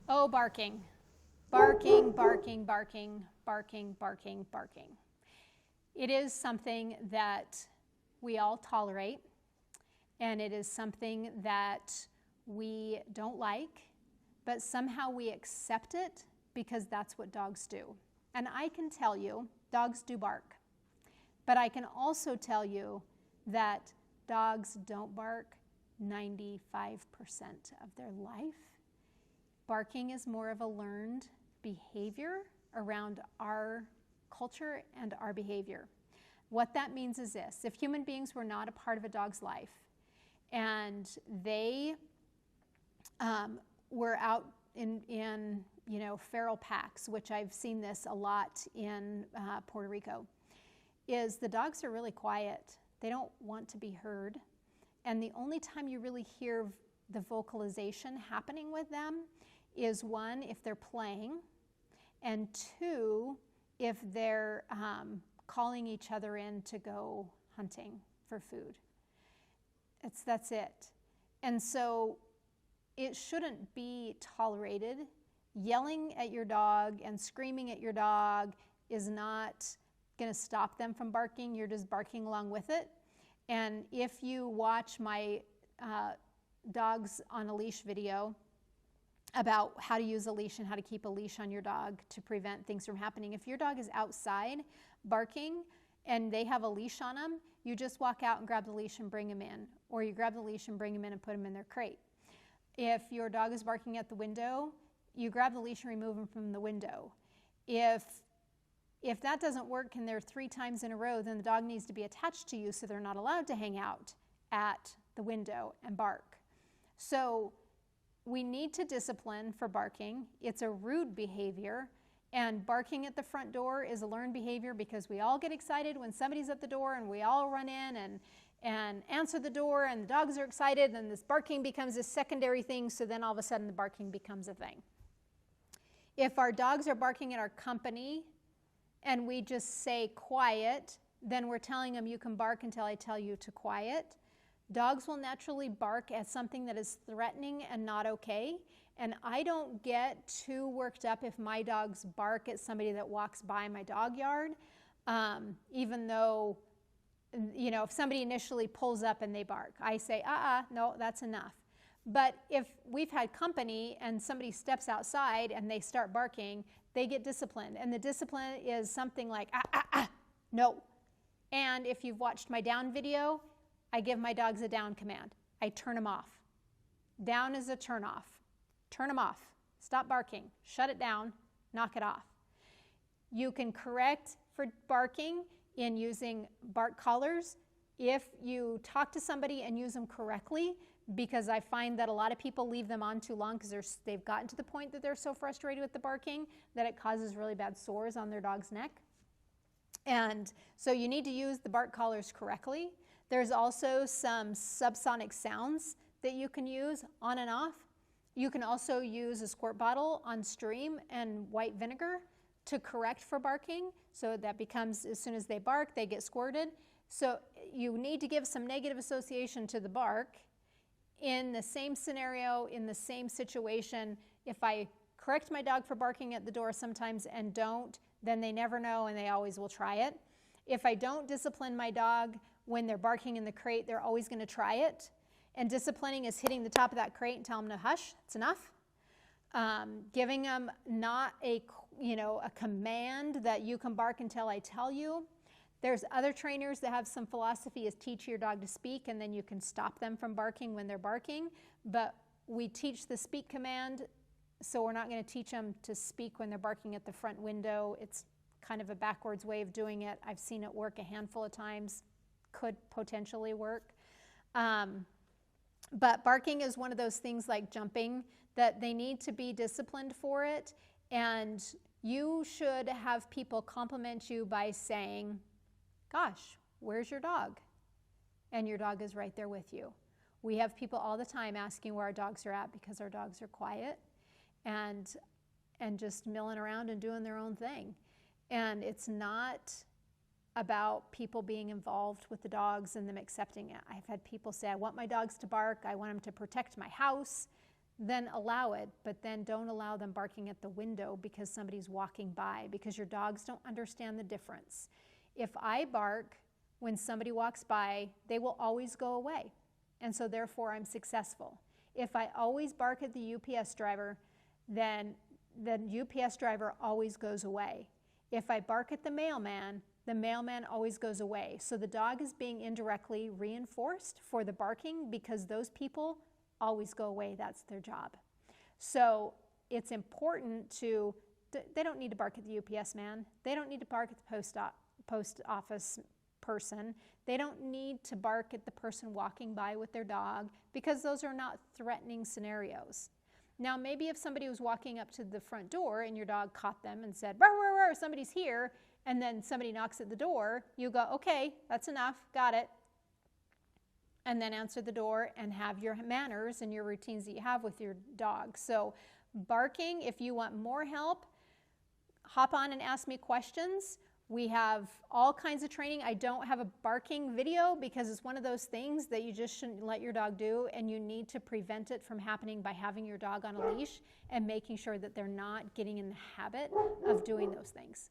Oh, barking. Barking, barking, barking, barking, barking, barking. It is something that we all tolerate, and it is something that we don't like, but somehow we accept it because that's what dogs do. And I can tell you, dogs do bark. But I can also tell you that dogs don't bark 95% of their life. Barking is more of a learned behavior around our culture and our behavior. What that means is this: if human beings were not a part of a dog's life and they were out in feral packs, which I've seen this a lot in Puerto Rico, is the dogs are really quiet. They don't want to be heard. And the only time you really hear the vocalization happening with them is, one, if they're playing, and two, if they're calling each other in to go hunting for food. That's it. And so it shouldn't be tolerated. Yelling at your dog and screaming at your dog is not going to stop them from barking. You're just barking along with it. And if you watch my dogs on a leash video about how to use a leash and how to keep a leash on your dog to prevent things from happening, if your dog is outside barking and they have a leash on them, you just walk out and grab the leash and bring them in, or you grab the leash and bring them in and put them in their crate. If your dog is barking at the window, you grab the leash and remove them from the window. If that doesn't work and they're 3 times in a row, then the dog needs to be attached to you so they're not allowed to hang out at the window and bark. So we need to discipline for barking. It's a rude behavior, and barking at the front door is a learned behavior because we all get excited when somebody's at the door and we all run in and answer the door, and the dogs are excited, and this barking becomes a secondary thing, so then all of a sudden the barking becomes a thing. If our dogs are barking at our company and we just say quiet, then we're telling them you can bark until I tell you to quiet. Dogs will naturally bark at something that is threatening and not okay. And I don't get too worked up if my dogs bark at somebody that walks by my dog yard, even though, if somebody initially pulls up and they bark, I say, no, that's enough. But if we've had company and somebody steps outside and they start barking, they get disciplined. And the discipline is something like, no. And if you've watched my down video, I give my dogs a down command. I turn them off. Down is a turn off. Turn them off. Stop barking. Shut it down. Knock it off. You can correct for barking in using bark collars if you talk to somebody and use them correctly, because I find that a lot of people leave them on too long because they've gotten to the point that they're so frustrated with the barking that it causes really bad sores on their dog's neck. And so you need to use the bark collars correctly. There's also some subsonic sounds that you can use on and off. You can also use a squirt bottle on stream and white vinegar to correct for barking. So that becomes, as soon as they bark, they get squirted. So you need to give some negative association to the bark. In the same scenario, in the same situation, if I correct my dog for barking at the door sometimes and don't, then they never know and they always will try it. If I don't discipline my dog when they're barking in the crate, they're always going to try it. And disciplining is hitting the top of that crate and tell them to hush, it's enough. Giving them not a command that you can bark until I tell you. There's other trainers that have some philosophy is teach your dog to speak, and then you can stop them from barking when they're barking. But we teach the speak command, so we're not going to teach them to speak when they're barking at the front window. It's kind of a backwards way of doing it. I've seen it work a handful of times. Could potentially work. But barking is one of those things like jumping that they need to be disciplined for it. And you should have people compliment you by saying, gosh, where's your dog? And your dog is right there with you. We have people all the time asking where our dogs are at because our dogs are quiet and just milling around and doing their own thing. And it's not about people being involved with the dogs and them accepting it. I've had people say, I want my dogs to bark. I want them to protect my house. then allow it, but then don't allow them barking at the window because somebody's walking by, because your dogs don't understand the difference. If I bark when somebody walks by, they will always go away, and so therefore I'm successful. If I always bark at the UPS driver, then the UPS driver always goes away. If I bark at the mailman always goes away. So the dog is being indirectly reinforced for the barking because those people always go away. That's their job. So it's important to, they don't need to bark at the UPS man. They don't need to bark at the post office person. They don't need to bark at the person walking by with their dog, because those are not threatening scenarios. Now, maybe if somebody was walking up to the front door and your dog caught them and said, "Roar, roar, roar, somebody's here," and then somebody knocks at the door, you go, "Okay, that's enough, got it." And then answer the door and have your manners and your routines that you have with your dog. So barking, if you want more help, hop on and ask me questions. We have all kinds of training. I don't have a barking video because it's one of those things that you just shouldn't let your dog do, and you need to prevent it from happening by having your dog on a leash and making sure that they're not getting in the habit of doing those things.